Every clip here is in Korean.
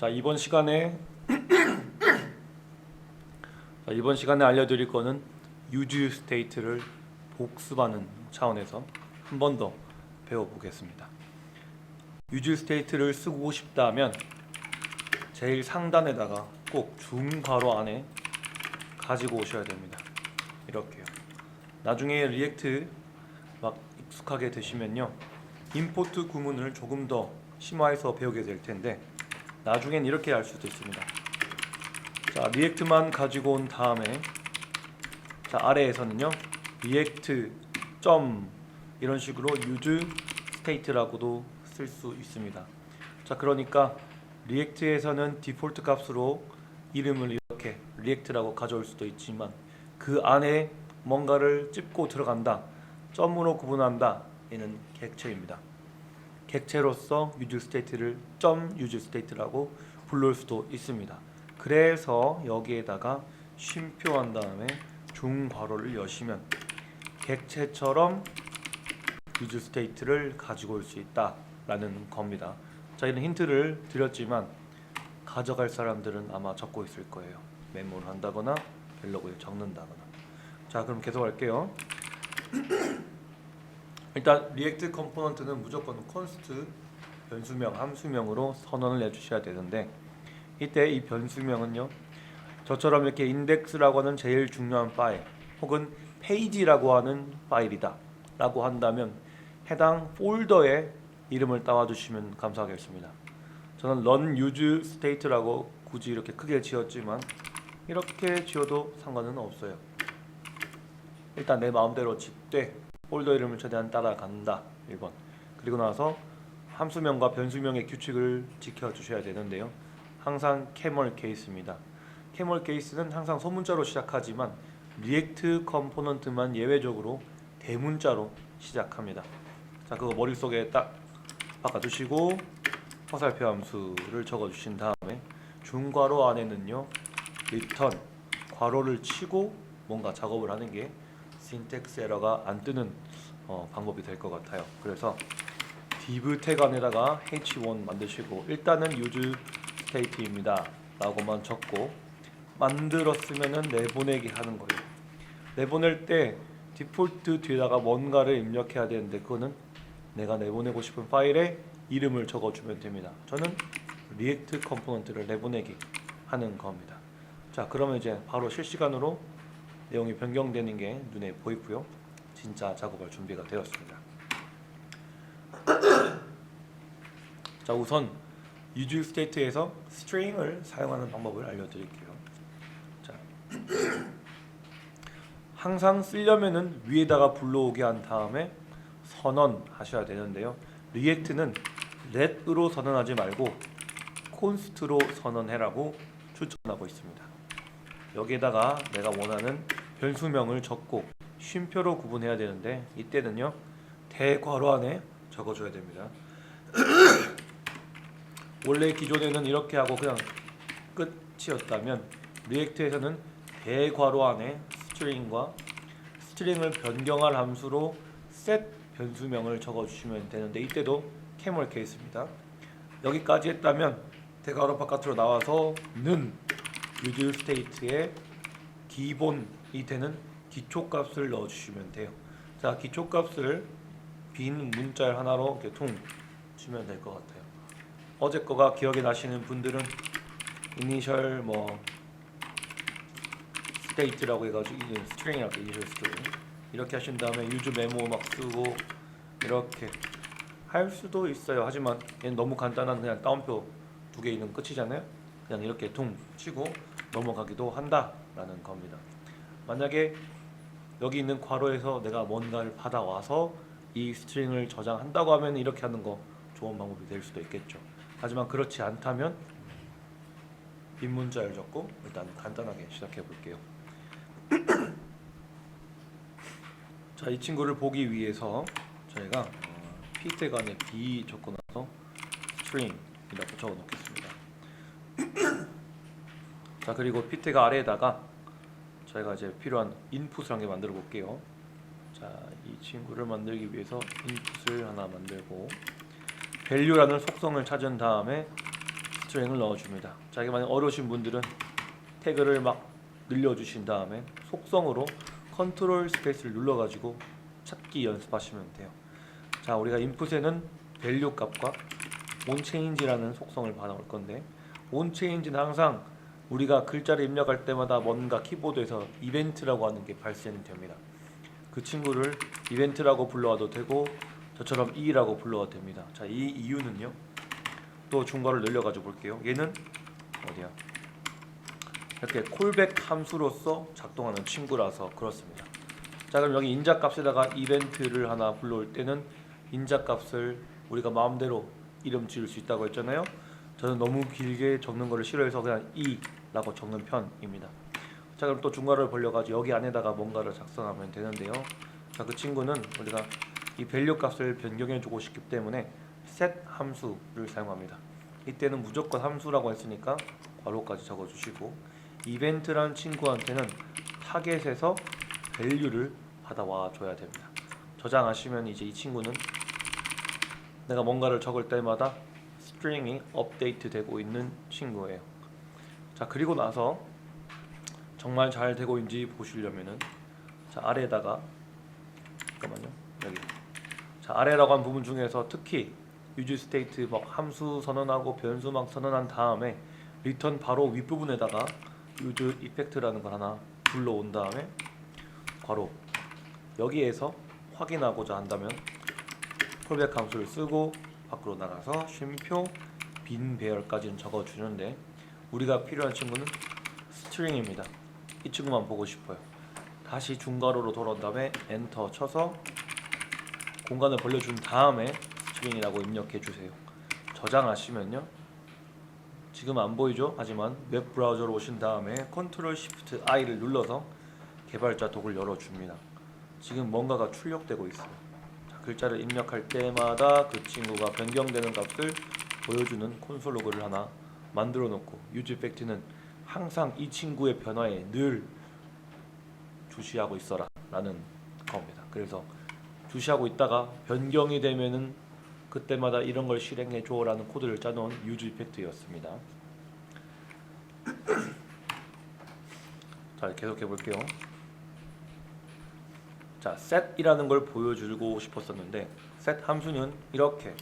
자, 이번 시간에 알려드릴 거는 use state를 복습하는 차원에서 한 번 더 배워보겠습니다. use state를 쓰고 싶다면 제일 상단에다가 꼭 중괄호 안에 가지고 오셔야 됩니다. 이렇게요. 나중에 리액트 막 익숙하게 되시면요, 임포트 구문을 조금 더 심화해서 배우게 될 텐데 나중엔 이렇게 할 수도 있습니다. 자, 리액트만 가지고 온 다음에 자, 아래에서는요 리액트 점 이런 식으로 use state라고도 쓸 수 있습니다. 자, 그러니까 리액트에서는 디폴트 값으로 이름을 이렇게 리액트라고 가져올 수도 있지만 그 안에 뭔가를 찝고 들어간다, 점으로 구분한다, 얘는 객체입니다. 객체로서 use state를 use state라고 부를 수도 있습니다. 그래서 여기에다가 쉼표한 다음에 중괄호를 여시면 객체처럼 use state를 가지고 올 수 있다라는 겁니다. 저희는 힌트를 드렸지만 가져갈 사람들은 아마 적고 있을 거예요. 메모를 한다거나 벨로그에 적는다거나. 자, 그럼 계속 할게요. 일단 리액트 컴포넌트는 무조건 const 변수명, 함수명으로 선언을 해주셔야 되는데 이때 이 변수명은요, 저처럼 이렇게 인덱스라고 하는 제일 중요한 파일 혹은 페이지라고 하는 파일이다 라고 한다면 해당 폴더에 이름을 따와주시면 감사하겠습니다. 저는 run use state라고 굳이 이렇게 크게 지었지만 이렇게 지어도 상관은 없어요. 일단 내 마음대로 짓되 폴더 이름을 최대한 따라간다 1번. 그리고 나서 함수명과 변수명의 규칙을 지켜주셔야 되는데요, 항상 camel case입니다. camel case는 항상 소문자로 시작하지만 리액트 컴포넌트만 예외적으로 대문자로 시작합니다. 자, 그거 머릿속에 딱 바꿔주시고 화살표 함수를 적어주신 다음에 중괄호 안에는요 return 괄호를 치고 뭔가 작업을 하는 게 syntax 에러가 안 뜨는 방법이 될 것 같아요. 그래서 div 태그 안에다가 h1 만드시고 일단은 use state입니다 라고만 적고 만들었으면은 내보내기 하는 거예요. 내보낼 때 디폴트 뒤에다가 뭔가를 입력해야 되는데 그거는 내가 내보내고 싶은 파일에 이름을 적어주면 됩니다. 저는 리액트 컴포넌트를 내보내기 하는 겁니다. 자, 그러면 이제 바로 실시간으로 내용이 변경되는 게 눈에 보이고요, 진짜 작업할 준비가 되었습니다. 자, 우선 use state에서 string을 사용하는 방법을 알려드릴게요. 자, 항상 쓰려면은 위에다가 불러오게 한 다음에 선언하셔야 되는데요, 리액트는 let으로 선언하지 말고 const로 선언해라고 추천하고 있습니다. 여기에다가 내가 원하는 변수명을 적고 쉼표로 구분해야 되는데 이때는요 대괄호 안에 적어줘야 됩니다. 원래 기존에는 이렇게 하고 그냥 끝이었다면 리액트에서는 대괄호 안에 스트링과 스트링을 변경할 함수로 set 변수명을 적어주시면 되는데 이때도 camel case입니다. 여기까지 했다면 대괄호 바깥으로 나와서 는 use state의 기본이 되는 기초값을 넣어주시면 돼요. 자, 기초값을 빈 문자 하나로 이렇게 퉁 치면 될 것 같아요. 어제 거가 기억이 나시는 분들은 initial state라고 해가지고 string이라고 initial string 이렇게 하신 다음에 use memo 막 쓰고 이렇게 할 수도 있어요. 하지만 얘는 너무 간단한 그냥 따옴표 2개 있는 끝이잖아요. 그냥 이렇게 퉁 치고 넘어가기도 한다라는 겁니다. 만약에 여기 있는 괄호에서 내가 뭔가를 받아와서 이 스트링을 저장한다고 하면 이렇게 하는 거 좋은 방법이 될 수도 있겠죠. 하지만 그렇지 않다면 빈 문자를 적고 일단 간단하게 시작해 볼게요. 자, 이 친구를 보기 위해서 저희가 p 태그 안에 b 적고 나서 string이라고 적어 놓겠습니다. 자, 그리고 p 태그 아래에다가 저희가 이제 필요한 인풋을 한 개 만들어 볼게요. 자, 이 친구를 만들기 위해서 인풋을 하나 만들고 value라는 속성을 찾은 다음에 스트링을 넣어줍니다. 자, 이게 만약 어려우신 분들은 태그를 막 늘려주신 다음에 속성으로 컨트롤 스페이스를 눌러가지고 찾기 연습하시면 돼요. 자, 우리가 인풋에는 밸류 값과 onChange라는 속성을 받아올 건데, onChange는 항상 우리가 글자를 입력할 때마다 뭔가 키보드에서 이벤트라고 하는 게 발생이 됩니다. 그 친구를 이벤트라고 불러와도 되고 저처럼 e라고 불러와도 됩니다. 자, 이 이유는요, 또 중괄호를 늘려가지고 볼게요. 얘는 어디야? 이렇게 콜백 함수로서 작동하는 친구라서 그렇습니다. 자, 그럼 여기 인자값에다가 이벤트를 하나 불러올 때는 인자값을 우리가 마음대로 이름 지을 수 있다고 했잖아요. 저는 너무 길게 적는 거를 싫어해서 그냥 e라고 적는 편입니다. 자, 그럼 또 중괄호를 벌려가지고 여기 안에다가 뭔가를 작성하면 되는데요. 자, 그 친구는 우리가 이 밸류 값을 변경해주고 싶기 때문에 set 함수를 사용합니다. 이때는 무조건 함수라고 했으니까 괄호까지 적어주시고, 이벤트란 친구한테는 타겟에서 밸류를 받아와 줘야 됩니다. 저장하시면 이제 이 친구는 내가 뭔가를 적을 때마다 스트링이 업데이트 되고 있는 친구예요. 자, 그리고 나서 정말 잘 되고 있는지 보시려면은, 자, 아래에다가 잠깐만요, 여기, 자, 아래라고 한 부분 중에서 특히 use state 막 함수 선언하고 변수 막 선언한 다음에 return 바로 윗부분에다가 use effect라는 걸 하나 불러온 다음에 괄호, 여기에서 확인하고자 한다면 콜백 함수를 쓰고 밖으로 나가서 쉼표 빈 배열까지는 적어주는데, 우리가 필요한 친구는 스트링입니다. 이 친구만 보고 싶어요. 다시 중괄호로 돌아온 다음에 엔터 쳐서 공간을 벌려준 다음에 스트링이라고 입력해 주세요. 저장하시면요, 지금 안 보이죠? 하지만 웹 브라우저로 오신 다음에 컨트롤 시프트 I를 눌러서 개발자 독을 열어줍니다. 지금 뭔가가 출력되고 있어요. 자, 글자를 입력할 때마다 그 친구가 변경되는 값을 보여주는 콘솔 로그를 하나 만들어 놓고, use effect는 항상 이 친구의 변화에 늘 주시하고 있어라 라는 겁니다. 그래서 주시하고 있다가 변경이 되면은 그때마다 이런 걸 실행해 줘 라는 코드를 짜놓은 use effect였습니다. 자, 계속해 볼게요. 자, set이라는 걸 보여주고 싶었었는데, set 함수는 이렇게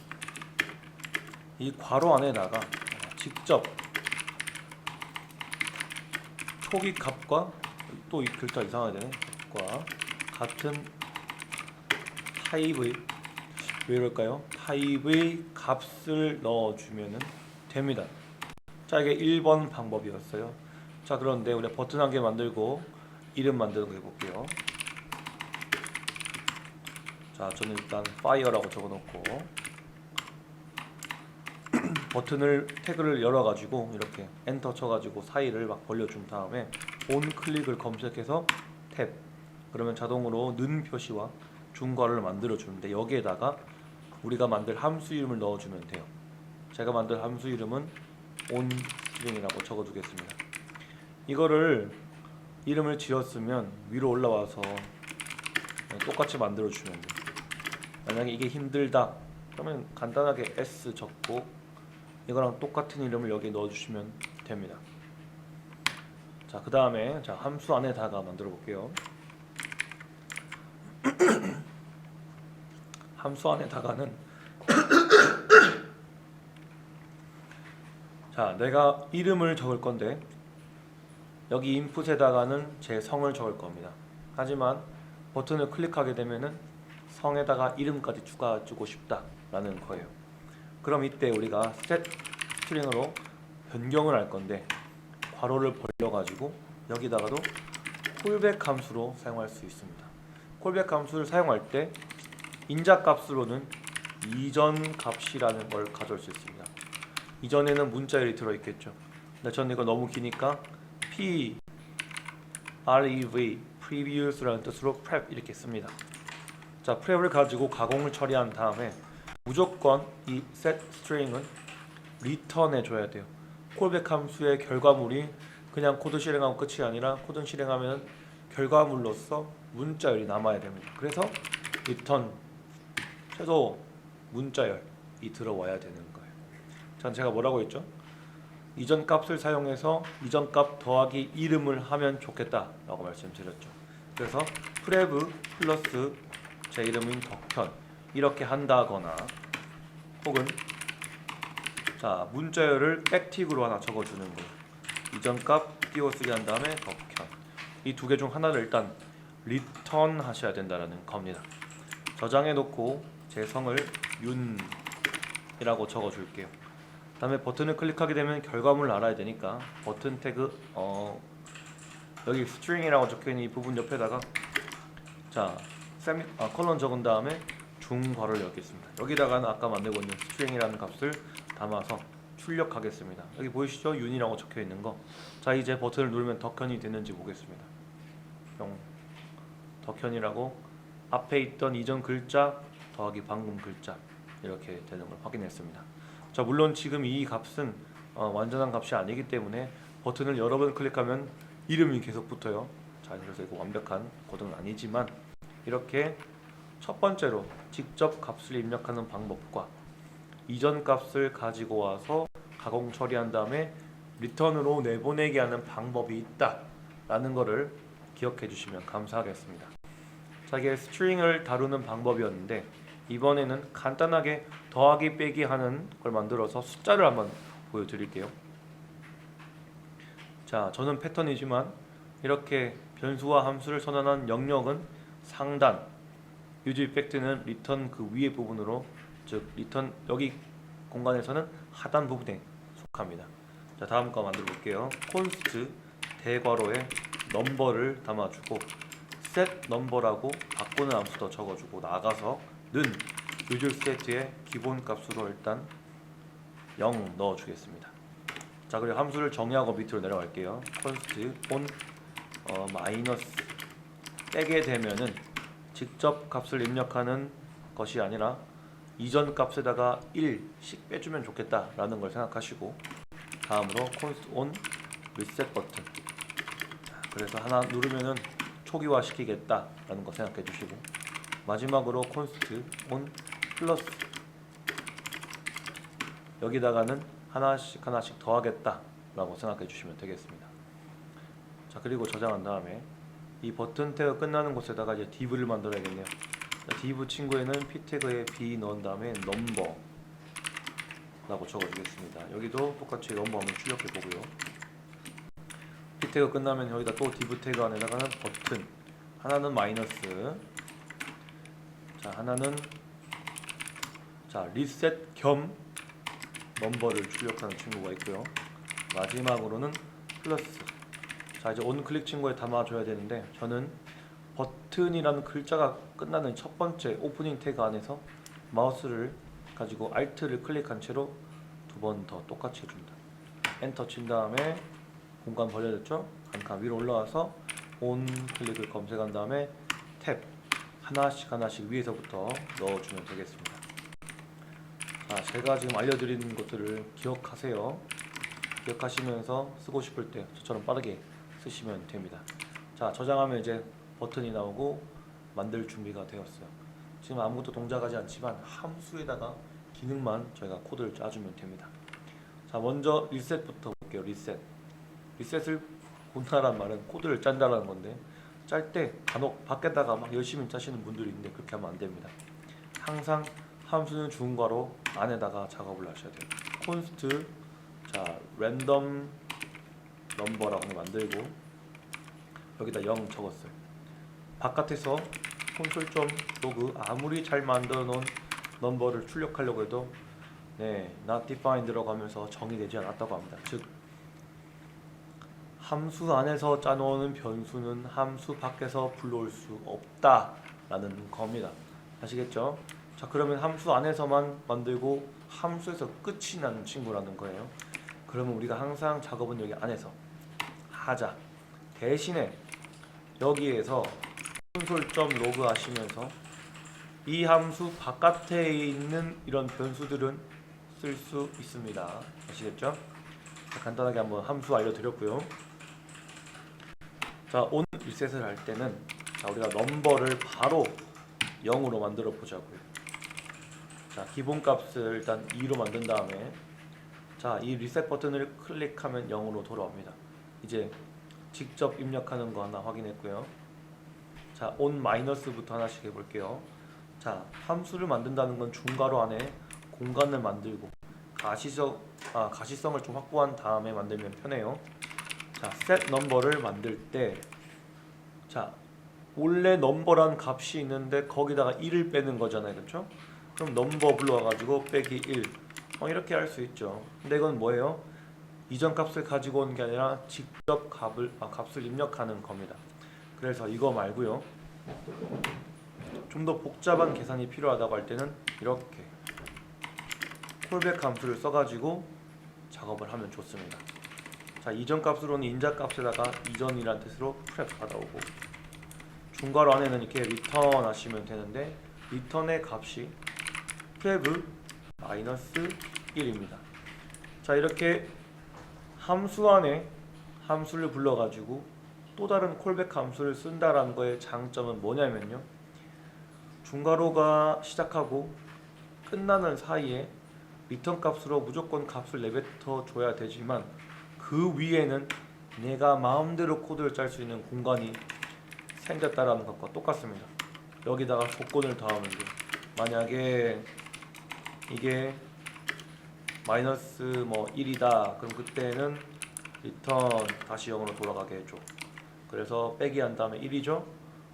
이 괄호 안에다가 직접 초기 값과, 또 이 글자 이상하네, 값과 같은 타입의, 왜 이럴까요? 타입의 값을 넣어주면 됩니다. 자, 이게 1번 방법이었어요. 자, 그런데 우리가 버튼 한 개 만들고 이름 만드는 거 해볼게요. 자, 저는 일단 fire라고 적어놓고 버튼을 태그를 열어가지고 이렇게 엔터 쳐가지고 사이를 막 벌려준 다음에 on 클릭을 검색해서 탭, 그러면 자동으로 는 표시와 중괄호를 만들어 주는데, 여기에다가 우리가 만들 함수 이름을 넣어주면 돼요. 제가 만들 함수 이름은 onString이라고 적어두겠습니다. 이거를 이름을 지었으면 위로 올라와서 똑같이 만들어 주면 돼요. 만약에 이게 힘들다 그러면 간단하게 s 적고 이거랑 똑같은 이름을 여기에 넣어주시면 됩니다. 자, 그 다음에 자, 함수 안에다가 만들어 볼게요. 함수 안에다가는 자, 내가 이름을 적을 건데 여기 인풋에다가는 제 성을 적을 겁니다. 하지만 버튼을 클릭하게 되면은 성에다가 이름까지 추가해주고 싶다라는 거예요. 그럼 이때 우리가 set 스트링으로 변경을 할 건데, 괄호를 벌려가지고 여기다가도 콜백 함수로 사용할 수 있습니다. 콜백 함수를 사용할 때 인자 값으로는 이전 값이라는 걸 가져올 수 있습니다. 이전에는 문자열이 들어있겠죠. 근데 저는 이거 너무 기니까 prev, previous라는 뜻으로 prep 이렇게 씁니다. 자, prep을 가지고 가공을 처리한 다음에 무조건 이 set string은 return해 줘야 돼요. 콜백 함수의 결과물이 그냥 코드 실행하고 끝이 아니라 코드 실행하면 결과물로서 문자열이 남아야 됩니다. 그래서 return 최소 문자열이 들어와야 되는 거예요. 전 제가 뭐라고 했죠? 이전 값을 사용해서 이전 값 더하기 이름을 하면 좋겠다라고 말씀드렸죠. 그래서 프레브 플러스 제 이름인 덕현 이렇게 한다거나 혹은 자 문자열을 백틱으로 하나 적어주는 거 이전 값 띄워쓰기 한 다음에 덕현 이 두 개 중 하나를 일단 리턴 하셔야 된다는 겁니다. 저장해 놓고 제 성을 윤이라고 적어줄게요. 다음에 버튼을 클릭하게 되면 결과물을 알아야 되니까 버튼 태그 여기 string이라고 적혀있는 이 부분 옆에다가 자 콜론 적은 다음에 중괄호를 열겠습니다. 여기다가는 아까 만들고 있는 string이라는 값을 담아서 출력하겠습니다. 여기 보이시죠? 윤이라고 적혀있는 거. 자 이제 버튼을 누르면 덕현이 되는지 보겠습니다. 덕현이라고 앞에 있던 이전 글자 더하기 방금 글자 이렇게 되는 걸 확인했습니다. 자 물론 지금 이 값은 완전한 값이 아니기 때문에 버튼을 여러 번 클릭하면 이름이 계속 붙어요. 자 그래서 이거 완벽한 코드는 아니지만 이렇게 첫 번째로 직접 값을 입력하는 방법과 이전 값을 가지고 와서 가공 처리한 다음에 리턴으로 내보내게 하는 방법이 있다라는 거를 기억해 주시면 감사하겠습니다. 자 이게 스트링을 다루는 방법이었는데 이번에는 간단하게 더하기 빼기 하는 걸 만들어서 숫자를 한번 보여드릴게요. 자 저는 패턴이지만 이렇게 변수와 함수를 선언한 영역은 상단 유즈 이펙트는 리턴 그 위에 부분으로 즉 리턴 여기 공간에서는 하단 부분에 속합니다. 자 다음 거 만들어 볼게요. 콘스트 대괄호에 넘버를 담아주고 set 넘버라고 바꾸는 함수도 적어주고 나가서 는 유즈 세트의 기본 값으로 일단 0 넣어주겠습니다. 자 그리고 함수를 정의하고 밑으로 내려갈게요. const on 마이너스 빼게 되면은 직접 값을 입력하는 것이 아니라 이전 값에다가 1씩 빼주면 좋겠다라는 걸 생각하시고 다음으로 const on reset 버튼 그래서 하나 누르면은 초기화 시키겠다라는 거 생각해 주시고 마지막으로 const on 플러스 여기다가는 하나씩 더하겠다라고 생각해 주시면 되겠습니다. 자 그리고 저장한 다음에 이 버튼 태그 끝나는 곳에다가 이제 div를 만들어야겠네요. 자, div 친구에는 p 태그에 b 넣은 다음에 넘버라고 적어주겠습니다. 여기도 똑같이 넘버 한번 출력해 보고요. p 태그 끝나면 여기다 또 div 태그 안에다가는 버튼 하나는 마이너스 자 하나는 자 리셋 겸 넘버를 출력하는 친구가 있고요. 마지막으로는 플러스 자 이제 온클릭 친구에 담아줘야 되는데 저는 버튼이라는 글자가 끝나는 첫 번째 오프닝 태그 안에서 마우스를 가지고 Alt를 클릭한 채로 두 번 더 똑같이 해줍니다. 엔터 친 다음에 공간 벌려졌죠? 한 칸 위로 올라와서 온 클릭을 검색한 다음에 탭 하나씩 위에서부터 넣어주면 되겠습니다. 자 제가 지금 알려드리는 것들을 기억하세요. 기억하시면서 쓰고 싶을 때 저처럼 빠르게 쓰시면 됩니다. 자 저장하면 이제 버튼이 나오고 만들 준비가 되었어요. 지금 아무것도 동작하지 않지만 함수에다가 기능만 저희가 코드를 짜주면 됩니다. 자 먼저 리셋부터 볼게요. 리셋을 본다란 말은 코드를 짠다라는 건데 짤 때 간혹 밖에다가 막 열심히 짜시는 분들이 있는데 그렇게 하면 안 됩니다. 항상 함수는 중괄호 안에다가 작업을 하셔야 돼요. const 자 랜덤 넘버라고 만들고 여기다 0 적었어요. 바깥에서 console.log 아무리 잘 만들어 놓은 넘버를 출력하려고 해도 네, not defined라고 하면서 정의되지 않았다고 합니다. 즉 함수 안에서 짜놓은 변수는 함수 밖에서 불러올 수 없다라는 겁니다. 아시겠죠? 자 그러면 함수 안에서만 만들고 함수에서 끝이 나는 친구라는 거예요. 그러면 우리가 항상 작업은 여기 안에서 하자. 대신에 여기에서 console.log 하시면서 이 함수 바깥에 있는 이런 변수들은 쓸 수 있습니다. 아시겠죠? 자, 간단하게 한번 함수 알려드렸고요. 자 on 리셋을 할 때는 자, 우리가 넘버를 바로 0으로 만들어 보자고요. 자 기본값을 일단 2로 만든 다음에 자, 이 리셋 버튼을 클릭하면 0으로 돌아옵니다. 이제 직접 입력하는 거 하나 확인했고요. 자, on 마이너스부터 하나씩 해볼게요. 자, 함수를 만든다는 건 중괄호 안에 공간을 만들고 가시성을 좀 확보한 다음에 만들면 편해요. 자, set number를 만들 때, 자, 원래 넘버란 값이 있는데 거기다가 1을 빼는 거잖아요, 그렇죠? 그럼 넘버 불러와가지고 빼기 1 이렇게 할 수 있죠. 근데 이건 뭐예요? 이전 값을 가지고 온 게 아니라 직접 값을 입력하는 겁니다. 그래서 이거 말고요, 좀 더 복잡한 계산이 필요하다고 할 때는 이렇게 콜백 함수를 써가지고 작업을 하면 좋습니다. 자, 이전 값으로는 인자 값에다가 이전이란 뜻으로 prep 받아오고, 중괄호 안에는 이렇게 return 하시면 되는데 return의 값이 prep 마이너스 1입니다. 자, 이렇게 함수 안에 함수를 불러가지고 또 다른 콜백 함수를 쓴다라는 거의 장점은 뭐냐면요, 중괄호가 시작하고 끝나는 사이에 리턴 값으로 무조건 값을 내뱉어 줘야 되지만 그 위에는 내가 마음대로 코드를 짤 수 있는 공간이 생겼다라는 것과 똑같습니다. 여기다가 조건을 더하면 돼요. 만약에 이게 마이너스 1이다 그럼 그때는 리턴 다시 0으로 돌아가게 해줘. 그래서 빼기 한 다음에 1이죠.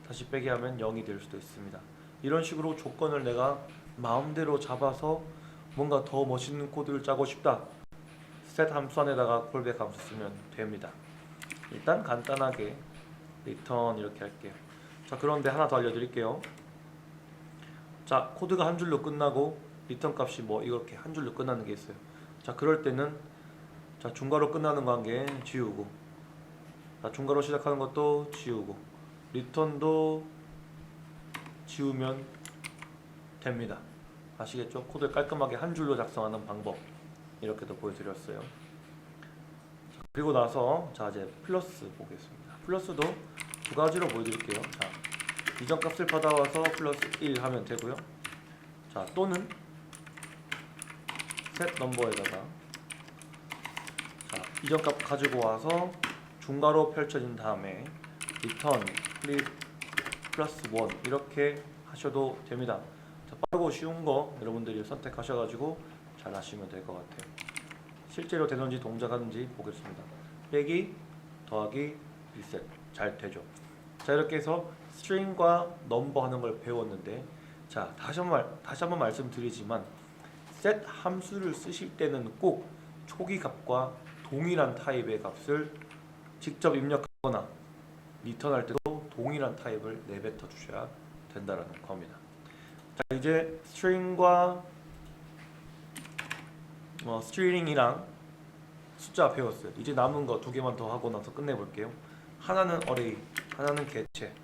다시 빼기 하면 0이 될 수도 있습니다. 이런 식으로 조건을 내가 마음대로 잡아서 뭔가 더 멋있는 코드를 짜고 싶다, set 함수 안에다가 콜백 함수 쓰면 됩니다. 일단 간단하게 return 이렇게 할게요. 자, 그런데 하나 더 알려드릴게요. 자, 코드가 한 줄로 끝나고 리턴 값이 이렇게 한 줄로 끝나는 게 있어요. 자, 그럴 때는 자, 중괄호 끝나는 관계 지우고, 자, 중괄호 시작하는 것도 지우고, 리턴도 지우면 됩니다. 아시겠죠? 코드를 깔끔하게 한 줄로 작성하는 방법, 이렇게도 보여드렸어요. 자, 그리고 나서 자, 이제 플러스 보겠습니다. 플러스도 두 가지로 보여드릴게요. 자, 이전 값을 받아와서 플러스 1 하면 되고요. 자, 또는 set 넘버에다가 자, 이전 값 가지고 와서 중괄호 펼쳐진 다음에 return flip 플러스 1 이렇게 하셔도 됩니다. 자, 빠르고 쉬운 거 여러분들이 선택하셔가지고 잘 하시면 될 것 같아요. 실제로 되는지 동작하는지 보겠습니다. 빼기, 더하기, 리셋 잘 되죠. 자, 이렇게 해서 스트링과 넘버 하는 걸 배웠는데, 자, 다시 한번 말씀드리지만 set 함수를 쓰실 때는 꼭 초기 값과 동일한 타입의 값을 직접 입력하거나 리턴할 때도 동일한 타입을 내뱉어 주셔야 된다라는 겁니다. 자, 이제 스트링과 스트링이랑 숫자 배웠어요. 이제 남은 거 두 개만 더 하고 나서 끝내볼게요. 하나는 어레이, 하나는 객체.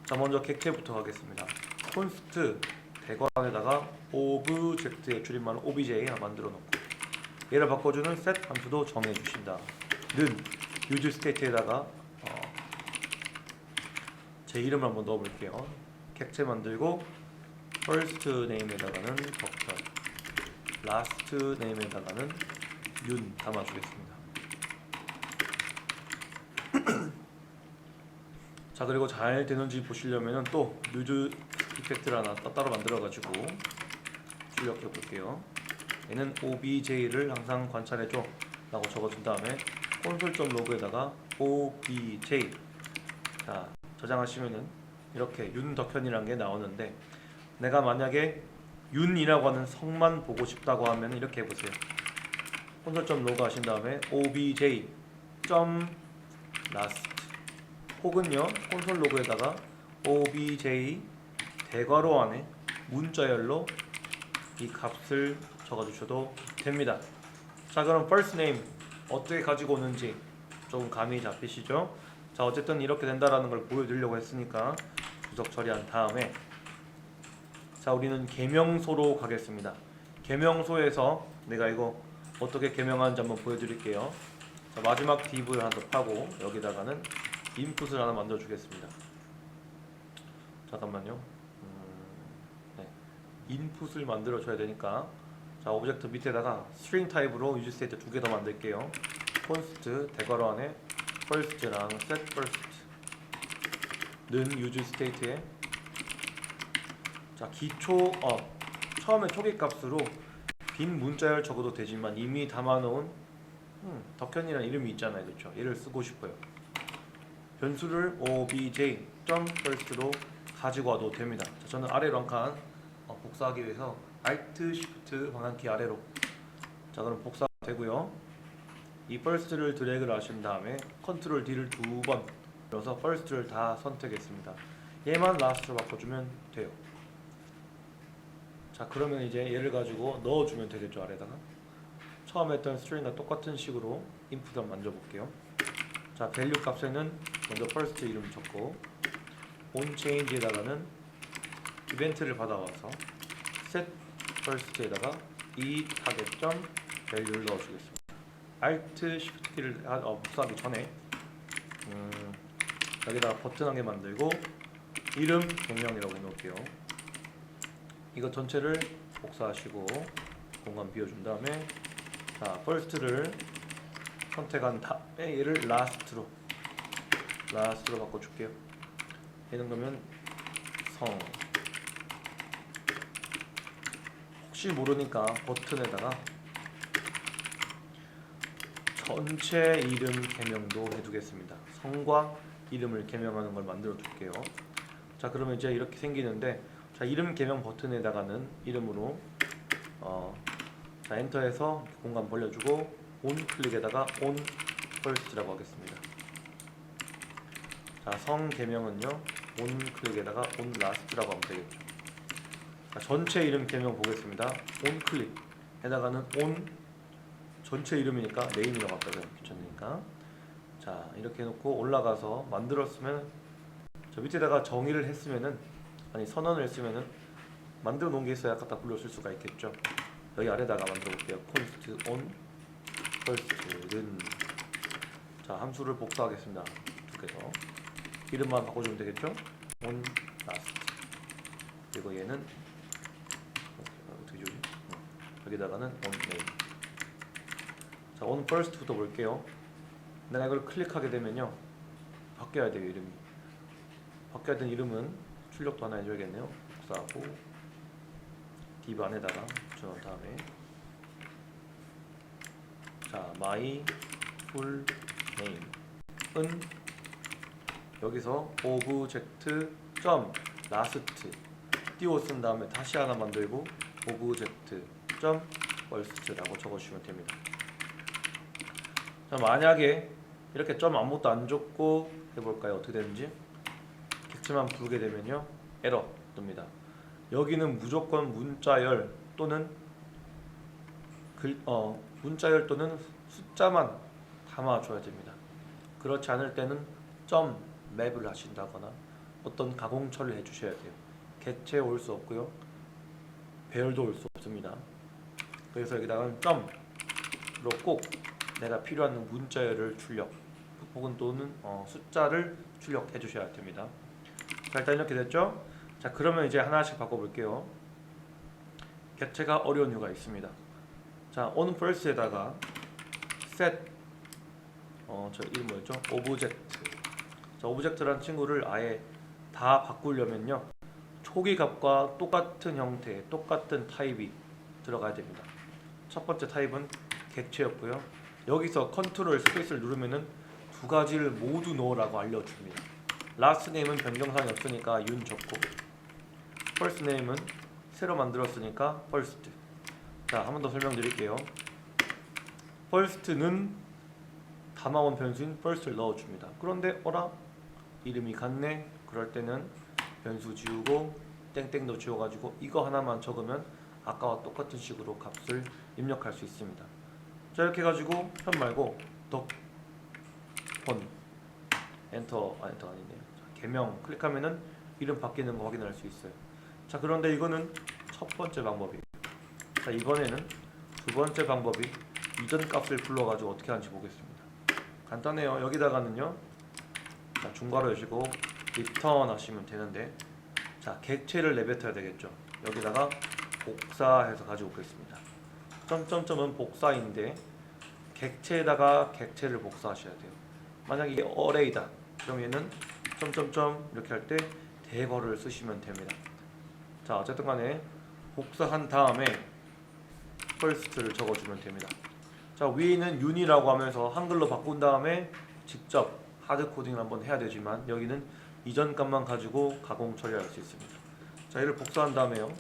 자, 먼저 객체부터 하겠습니다. const 대괄호에다가 object의 줄임말로 obj 하나 만들어 놓고, 얘를 바꿔주는 set 함수도 정해 주신다. 는 use state에다가 제 이름을 한번 넣어볼게요. 객체 만들고 first name에다가는 덕터, last name에다가는 윤 담아주겠습니다. 자, 그리고 잘 되는지 보시려면 또 use 이펙트를 하나 따로 만들어가지고 출력해 볼게요. 얘는 obj를 항상 관찰해줘 라고 적어준 다음에 console.log에다가 obj, 자, 저장하시면은 이렇게 윤덕현이라는 게 나오는데, 내가 만약에 윤이라고 하는 성만 보고 싶다고 하면 이렇게 해보세요. console.log 하신 다음에 obj.last 혹은요 콘솔 로그에다가 obj 대괄호 안에 문자열로 이 값을 적어주셔도 됩니다. 자, 그럼 first name 어떻게 가지고 오는지 조금 감이 잡히시죠? 자, 어쨌든 이렇게 된다라는 걸 보여드리려고 했으니까 주석 처리한 다음에, 자, 우리는 계명소로 가겠습니다. 계명소에서 내가 이거 어떻게 계명하는지 한번 보여드릴게요. 자, 마지막 div을 하나 더 파고 여기다가는 인풋을 하나 만들어 주겠습니다. 잠깐만요. 네. 인풋을 만들어 줘야 되니까, 자, 자, 오브젝트 밑에다가 스트링 타입으로 유즈 스테이트 두 개 더 만들게요. const 대괄호 안에 first랑 set first는 유즈 스테이트에 자, 기초 처음에 초기 값으로 빈 문자열 적어도 되지만 이미 담아놓은 덕현이라는 이름이 있잖아요, 그렇죠? 얘를 쓰고 싶어요. 변수를 obj.first로 가지고 와도 됩니다. 자, 저는 아래로 한 칸 복사하기 위해서 Alt Shift 방향키 아래로. 자, 그럼 복사 되고요. 이 first를 드래그를 하신 다음에 Ctrl D를 두 번 눌러서 first를 다 선택했습니다. 얘만 last로 바꿔주면 돼요. 자, 그러면 이제 얘를 가지고 넣어주면 되겠죠, 아래다가. 처음에 했던 스트링과 똑같은 식으로 인풋 한번 만져볼게요. 자, value 값에는 먼저 first 이름 적고 onChange에다가는 이벤트를 받아와서 set first에다가 이 타겟점 value를 넣어주겠습니다. Alt Shift 키를 복사하기 전에 여기다가 버튼 한 개 만들고 이름 변경이라고 해놓을게요. 이거 전체를 복사하시고 공간 비워준 다음에 자, first를 선택한 다음에 얘를 last로 바꿔줄게요. 얘는 그러면 성. 혹시 모르니까 버튼에다가 전체 이름 개명도 해두겠습니다. 성과 이름을 개명하는 걸 만들어 둘게요. 자, 그러면 이제 이렇게 생기는데, 자, 이름 개명 버튼에다가는 이름으로 자, 엔터해서 공간 벌려주고 on 클릭에다가 on first라고 하겠습니다. 자, 성 개명은요 on 클릭에다가 on last라고 하면 되겠죠. 자, 전체 이름 개명 보겠습니다. on 클릭에다가는 on 전체 이름이니까 name이라고 할까요? 귀찮으니까. 자, 이렇게 해놓고 올라가서 만들었으면 저 밑에다가 정의를 했으면은 선언을 했으면은 만들어 놓은 게 있어야 갖다 불러쓸 수가 있겠죠. 여기 아래다가 만들어 볼게요. const on first는 자, 함수를 복사하겠습니다. 두 개 더. 이름만 바꿔주면 되겠죠. on last. 그리고 얘는 어떻게 주지? 여기다가는 on name. 자, on first부터 볼게요. 내가 이걸 클릭하게 되면요 바뀌어야 돼요. 이름이 바뀌어야 되는 이름은 출력도 하나 해줘야겠네요. 복사하고 div 안에다가 붙여놓은 다음에 자, my full name은 여기서 object.last 띄워 쓴 다음에 다시 하나 만들고 object.first라고 적어주시면 됩니다. 자, 만약에 이렇게 점 아무것도 안 줬고 해볼까요? 어떻게 되는지. 객체만 부르게 되면요 에러 뜹니다. 여기는 무조건 문자열 또는 문자열 또는 숫자만 담아줘야 됩니다. 그렇지 않을 때는 점 맵을 하신다거나 어떤 가공처리를 해주셔야 돼요. 객체 올 수 없고요, 배열도 올 수 없습니다. 그래서 여기다가는 점으로 꼭 내가 필요한 문자열을 출력 혹은 또는 숫자를 출력해 주셔야 됩니다. 자, 일단 이렇게 됐죠? 자, 그러면 이제 하나씩 바꿔볼게요. 객체가 어려운 이유가 있습니다. 자, on first에다가 set 저 이름 뭐였죠? object. 자, object라는 친구를 아예 다 바꾸려면요 초기 값과 똑같은 형태, 똑같은 타입이 들어가야 됩니다. 첫 번째 타입은 객체였고요. 여기서 컨트롤 스페이스를 누르면은 두 가지를 모두 넣으라고 알려줍니다. last name은 변경사항이 없으니까 윤 적고, first name은 새로 만들었으니까 first. 자, 한 번 더 설명드릴게요. first는 담아온 변수인 first를 넣어줍니다. 그런데 어라? 이름이 같네? 그럴 때는 변수 지우고 땡땡도 지워가지고 이거 하나만 적으면 아까와 똑같은 식으로 값을 입력할 수 있습니다. 자, 이렇게 해가지고 현 말고 덕폰 엔터가 아니네요. 자, 개명 클릭하면은 이름 바뀌는 거 확인할 수 있어요. 자, 그런데 이거는 첫 번째 방법이에요. 자, 이번에는 두 번째 방법이 이전 값을 불러가지고 어떻게 하는지 보겠습니다. 간단해요. 여기다가는요 자, 중괄호 여시고 리턴 하시면 되는데, 자, 객체를 내뱉어야 되겠죠. 여기다가 복사해서 가지고 오겠습니다. 점점점은 복사인데 객체에다가 객체를 복사하셔야 돼요. 만약에 이게 어레이다. 그럼 얘는 점점점 이렇게 할 때 대괄호를 쓰시면 됩니다. 자, 어쨌든 간에 복사한 다음에 first를 적어주면 됩니다. 자, 위에는 un이라고 하면서 한글로 바꾼 다음에 직접 하드 코딩을 한번 해야 되지만 여기는 이전 값만 가지고 가공 처리할 수 있습니다. 자, 얘를 복사한 다음에요.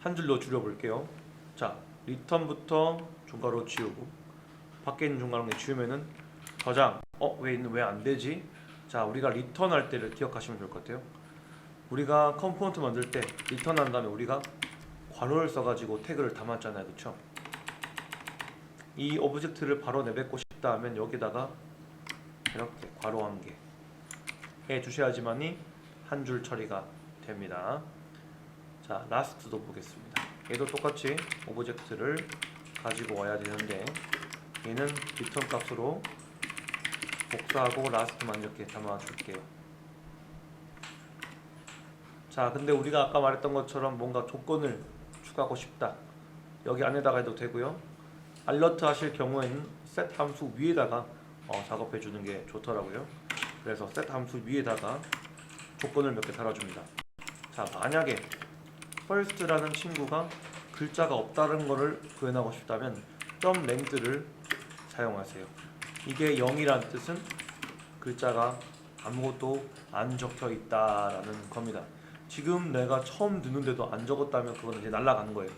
한 줄로 줄여볼게요. 자, return부터 중괄호 지우고 밖에 있는 중괄호 지우면은 저장. 왜 안 되지? 자, 우리가 return 할 때를 기억하시면 좋을 것 같아요. 우리가 컴포넌트 만들 때 return 한 다음에 우리가 괄호를 써가지고 태그를 담았잖아요, 그쵸? 이 오브젝트를 바로 내뱉고 싶다 하면 여기다가 이렇게 괄호 한 개 해주셔야지만이 한 줄 처리가 됩니다. 자, last도 보겠습니다. 얘도 똑같이 오브젝트를 가지고 와야 되는데 얘는 return 값으로 복사하고 last만 이렇게 담아줄게요. 자, 근데 우리가 아까 말했던 것처럼 뭔가 조건을 추가하고 싶다. 여기 안에다가 해도 되고요. 알러트 하실 경우에는 set 함수 위에다가 작업해 주는 게 좋더라고요. 그래서 set 함수 위에다가 조건을 몇 개 달아줍니다. 자, 만약에 first라는 친구가 글자가 없다는 것을 구현하고 싶다면 .length를 사용하세요. 이게 0이란 뜻은 글자가 아무것도 안 적혀 있다라는 겁니다. 지금 내가 처음 듣는데도 안 적었다면 그건 이제 날아가는 거예요.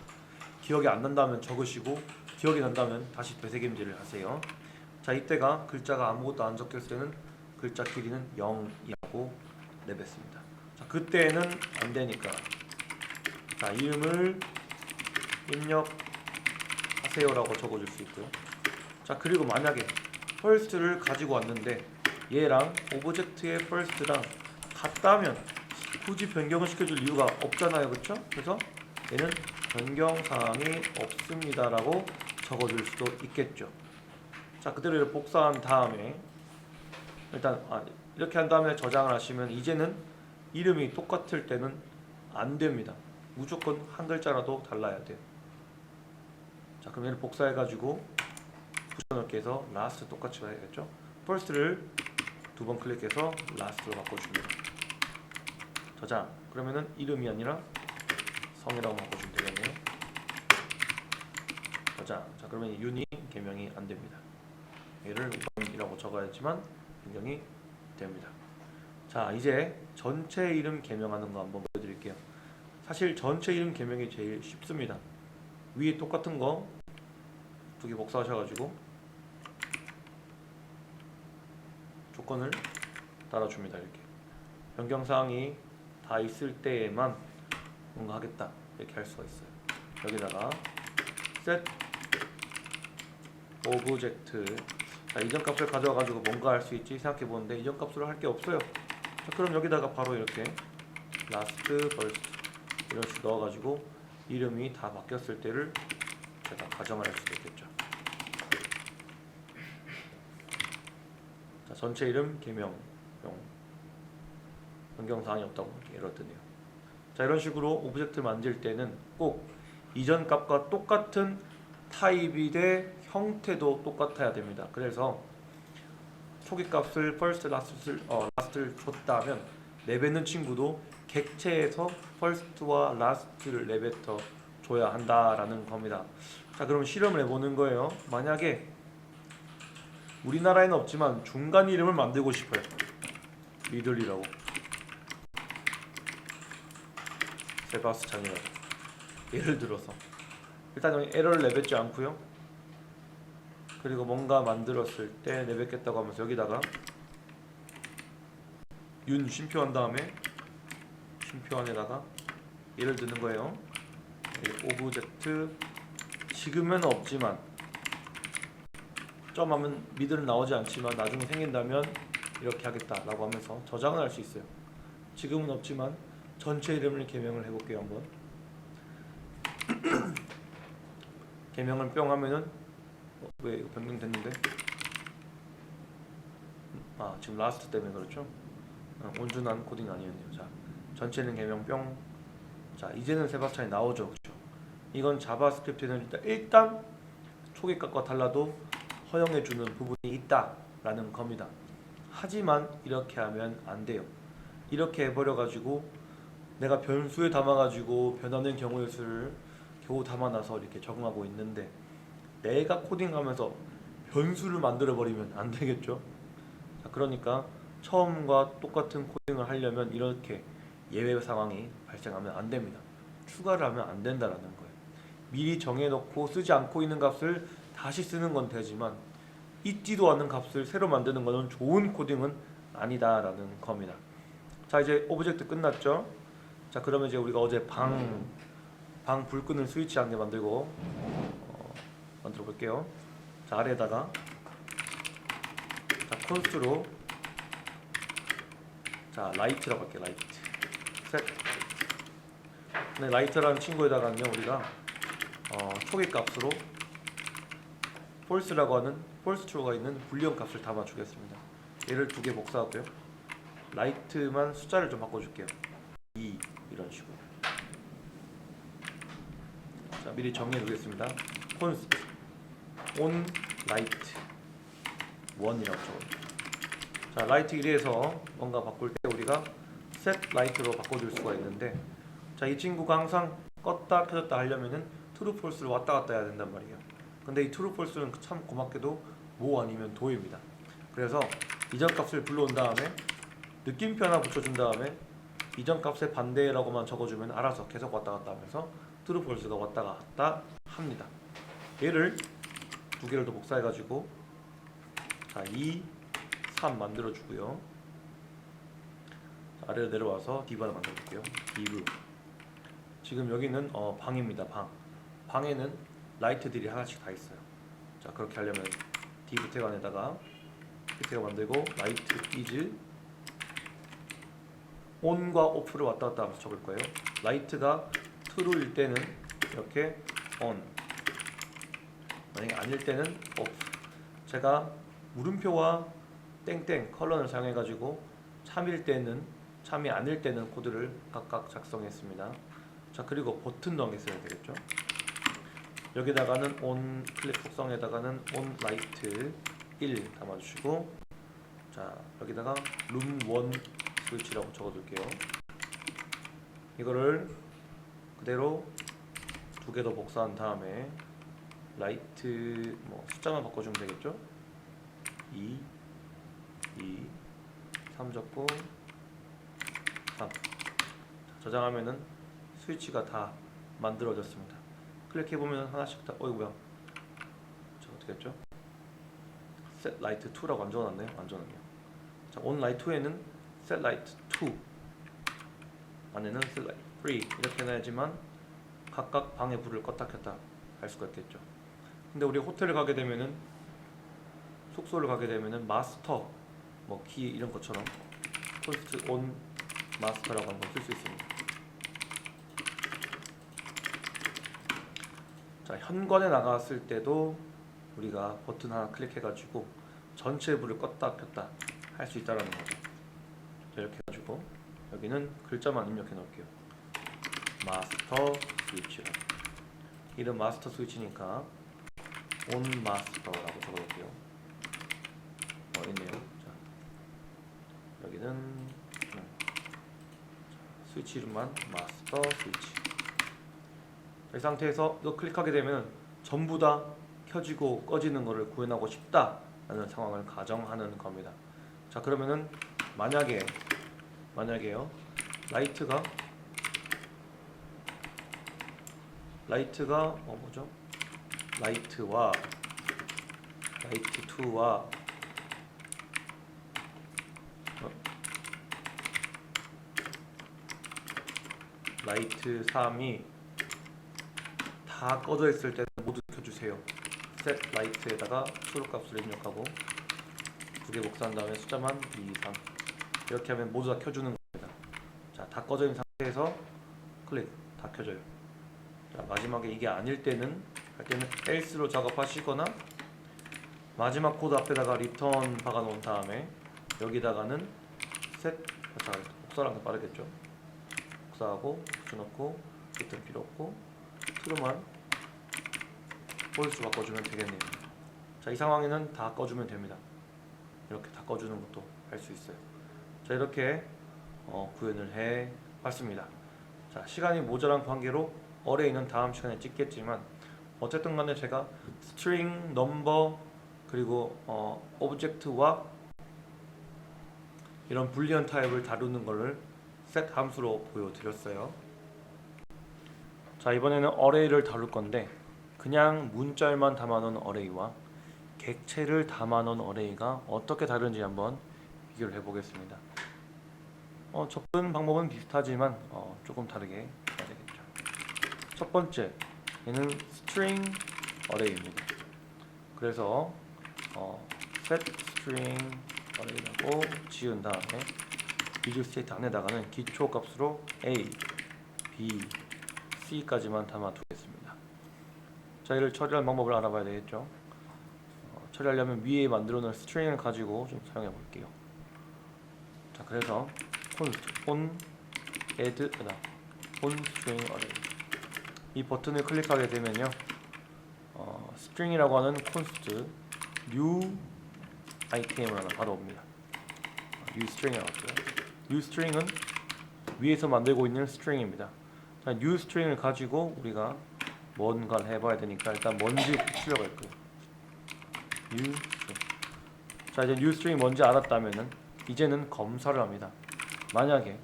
기억이 안 난다면 적으시고 기억이 난다면 다시 되새김질을 하세요. 자, 이때가 글자가 아무것도 안 적혔을 때는 글자 길이는 0이라고 내뱉습니다. 자, 그때는 안 되니까 자, 이름을 입력하세요라고 적어줄 수 있고요. 자, 그리고 만약에 first를 가지고 왔는데 얘랑 오브젝트의 first랑 같다면 굳이 변경을 시켜줄 이유가 없잖아요, 그쵸? 그래서 얘는 변경사항이 없습니다라고 적어줄 수도 있겠죠. 자, 그대로 복사한 다음에 일단 이렇게 한 다음에 저장을 하시면 이제는 이름이 똑같을 때는 안 됩니다. 무조건 한 글자라도 달라야 돼요. 자, 그럼 얘를 복사해가지고 붙여넣기 해서 last 똑같이 해야겠죠. first를 두 번 클릭해서 last로 바꿔줍니다. 저장. 그러면은 이름이 아니라 성이라고 바꿔주면 되겠네요. 저장. 자, 그러면 유닛 개명이 안 됩니다. 얘를 1이라고 적어야지만 변경이 됩니다. 자, 이제 전체 이름 개명하는 거 한번 보여드릴게요. 사실 전체 이름 개명이 제일 쉽습니다. 위에 똑같은 거 두 개 복사하셔가지고 조건을 달아줍니다. 이렇게 변경사항이 다 있을 때에만 뭔가 하겠다 이렇게 할 수가 있어요. 여기다가 set object. 자, 이전 값을 가져와가지고 뭔가 할 수 있지 생각해보는데 이전 값으로 할 게 없어요. 자, 그럼 여기다가 바로 이렇게 last, first 이런 식으로 넣어가지고 이름이 다 바뀌었을 때를 제가 가정할 수도 있겠죠. 자, 전체 이름 개명용 변경사항이 없다고 이렇게 에러 뜨네요. 자, 이런 식으로 오브젝트 만들 때는 꼭 이전 값과 똑같은 타입이 돼 형태도 똑같아야 됩니다. 그래서 초기 값을 first, last를 줬다면 내뱉는 친구도 객체에서 first와 last를 내뱉어 줘야 한다라는 겁니다. 자, 그럼 실험을 해보는 거예요. 만약에 우리나라에는 없지만 중간 이름을 만들고 싶어요. 미들이라고. 세바스찬이라고. 예를 들어서 일단 여기 에러를 내뱉지 않고요. 그리고 뭔가 만들었을 때 내뱉겠다고 하면서 여기다가 윤 쉼표한 다음에 쉼표 안에다가 예를 드는 거예요. 오브젝트 지금은 없지만 점하면 미들은 나오지 않지만 나중에 생긴다면 이렇게 하겠다라고 하면서 저장을 할 수 있어요. 지금은 없지만 전체 이름을 개명을 해볼게요. 한번 개명을 뿅 하면은 왜 이거 변경됐는데? 지금 라스트 때문에 그렇죠? 온전한 코딩 아니었네요. 자, 전체는 개명 뿅. 자, 이제는 세바스찬이 나오죠, 그렇죠? 이건 자바스크립트는 일단 초기값과 달라도 허용해주는 부분이 있다라는 겁니다. 하지만 이렇게 하면 안 돼요. 이렇게 해버려가지고 내가 변수에 담아가지고 변하는 경우의 수를 겨우 담아놔서 이렇게 적응하고 있는데 내가 코딩하면서 변수를 만들어버리면 안 되겠죠. 자, 그러니까 처음과 똑같은 코딩을 하려면 이렇게 예외 상황이 발생하면 안 됩니다. 추가를 하면 안 된다라는 거예요. 미리 정해놓고 쓰지 않고 있는 값을 다시 쓰는 건 되지만 있지도 않은 값을 새로 만드는 것은 좋은 코딩은 아니다라는 겁니다. 자, 이제 오브젝트 끝났죠? 자, 그러면 이제 우리가 어제 방 불 끄는 스위치 한 개 만들고 만들어 볼게요. 자, 아래에다가 자, 콘스트로 자, 라이트라고 할게요. 라이트 셋. 네, 라이트라는 친구에다가는요 우리가 초기 값으로 false라고 하는 false true가 있는 불리한 값을 담아주겠습니다. 얘를 두 개 복사하고요. 라이트만 숫자를 좀 바꿔줄게요. 2 이런 식으로. 자, 미리 정리해 두겠습니다. const on light 1이라고 적어요. 자, 라이트 1에서 뭔가 바꿀 때 우리가 set light로 바꿔줄 수가 있는데, 자, 이 친구가 항상 껐다 켜졌다 하려면은 true false를 왔다 갔다 해야 된단 말이에요. 근데 이 true false는 참 고맙게도 모 아니면 도입니다. 그래서 이전 값을 불러온 다음에 느낌표 하나 붙여준 다음에 이전 값의 반대라고만 적어주면 알아서 계속 왔다 갔다 하면서 true false가 왔다 갔다 합니다. 얘를 두 개를 더 복사해가지고 자, 2, 3 만들어주고요. 아래로 내려와서 div 하나 만들어볼게요. div. 지금 여기는 방입니다. 방에는 라이트들이 하나씩 다 있어요. 자, 그렇게 하려면 div 태그 안에다가 태그 만들고 라이트 is on과 off를 왔다 갔다 하면서 적을 거예요. 라이트가 true일 때는 이렇게 on, 만약에 아닐 때는 off. 제가 물음표와 땡땡 컬러를 사용해 가지고 참일 때는 참이 아닐 때는 코드를 각각 작성했습니다. 자, 그리고 버튼 넣겠어야 되겠죠. 여기다가는 on 클릭 속성에다가는 on light 1 담아주시고, 자, 여기다가 room 1 스위치라고 적어둘게요. 이거를 그대로 두 개 더 복사한 다음에 라이트 숫자만 바꿔주면 되겠죠. 2, 3 적고 3. 저장하면은 스위치가 다 만들어졌습니다. 클릭해보면 하나씩 다 뭐야, 저 어떻게 했죠? set light 2라고 안 적어놨네요. 안 적어놨네요. 자, on light 2에는 set light 2 안에는 set light 3 이렇게 해놔야지만 각각 방의 불을 껐다 켰다 할 수가 있겠죠. 근데 우리 호텔을 가게 되면은, 숙소를 가게 되면은 마스터 키 이런 것처럼 const on master라고 하는 걸 쓸 수 있습니다. 자, 현관에 나갔을 때도 우리가 버튼 하나 클릭해가지고 전체 불을 껐다 켰다 할 수 있다라는 거죠. 자, 이렇게 해가지고 여기는 글자만 입력해 놓을게요. 마스터 스위치라. 이름 마스터 스위치니까 on master라고 적어놓을게요. 있네요. 자, 여기는 스위치 이름만 마스터 스위치. 이 상태에서 이거 클릭하게 되면 전부 다 켜지고 꺼지는 것을 구현하고 싶다라는 상황을 가정하는 겁니다. 자, 그러면은 만약에요 라이트가 뭐죠? 라이트와 라이트 2와 라이트 3이 다 꺼져 있을 때는 모두 켜주세요. set light에다가 true 값을 입력하고 두 개 복사한 다음에 숫자만 2, 3 이렇게 하면 모두 다 켜주는 겁니다. 자, 다 꺼져 있는 상태에서 클릭 다 켜져요. 자, 마지막에 이게 아닐 때는 else로 작업하시거나 마지막 코드 앞에다가 return 박아놓은 다음에 여기다가는 set, 복사하는 게 빠르겠죠. 복사하고 붙여넣고 return 필요 없고 true로만 false 바꿔주면 되겠네요. 자, 이 상황에는 다 꺼주면 됩니다. 이렇게 다 꺼주는 것도 할 수 있어요. 자, 이렇게 구현을 해 봤습니다. 자, 시간이 모자란 관계로 어레이는 다음 시간에 찍겠지만 어쨌든 간에 제가 string, number 그리고 object와 이런 불리언 타입을 다루는 것을 set 함수로 보여드렸어요. 자, 이번에는 어레이를 다룰 건데 그냥 문자열만 담아놓은 어레이와 객체를 담아놓은 어레이가 어떻게 다른지 한번 비교를 해보겠습니다. 접근 방법은 비슷하지만 조금 다르게 해야 되겠죠. 첫 번째, 얘는 string array입니다. 그래서 set string array라고 지은 다음에 비주 스테이트 안에다가는 기초 값으로 a, b, c까지만 담아 두겠습니다. 자, 이를 처리할 방법을 알아봐야 되겠죠. 처리하려면 위에 만들어 놓은 string을 가지고 좀 사용해 볼게요. 자, 그래서 const on add on string array 이 버튼을 클릭하게 되면요, string이라고 하는 const new 아이템을 하나 받아옵니다. new string이 나왔고요. new string은 위에서 만들고 있는 string입니다. 자, new string을 가지고 우리가 뭔가를 해봐야 되니까 일단 뭔지 출력할 거예요. new string. 자, 이제 new string이 뭔지 알았다면은 이제는 검사를 합니다. 만약에